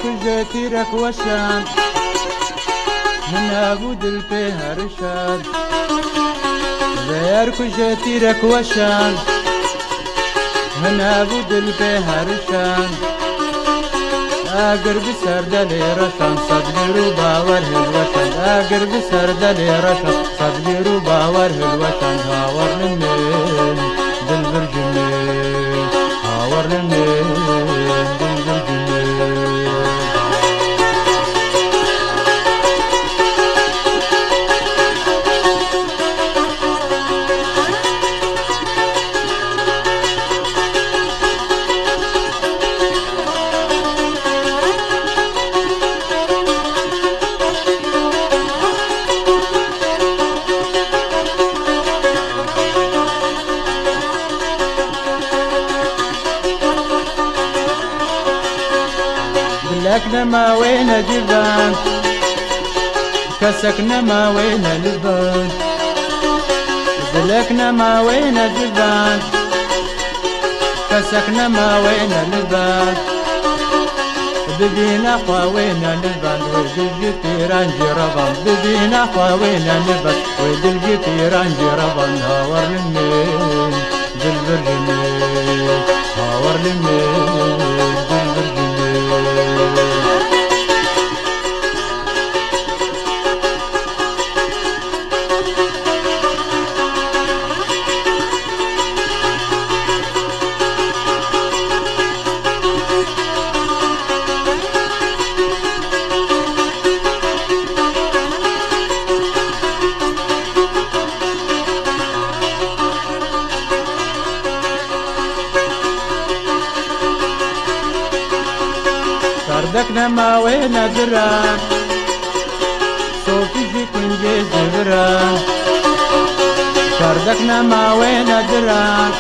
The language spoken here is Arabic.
كجيتي رك وشان من ابو دلبي هرشان غير كجيتي رك وشان من ابو دلبي هرشان اقر بسر دلي رشان صدقي باور الوشان اقر بسر دلي رشان صدقي باور الوشان هاور لمن دلبر جميل هاور لمن دلبر جميل لكنا ما وين جبان كسكنا ما وين لبان لكنا ما وين جبان كسكنا ما وين لبان بدينا قوينا لبان ويدل جيران جربان بدينا قوينا لبان ويدل جيران جربان هاور لمين دلبر جميل هاور لمين دلبر جميل سردكنا ما وين دران صوتي في كنجي زبران سردكنا ما وين دران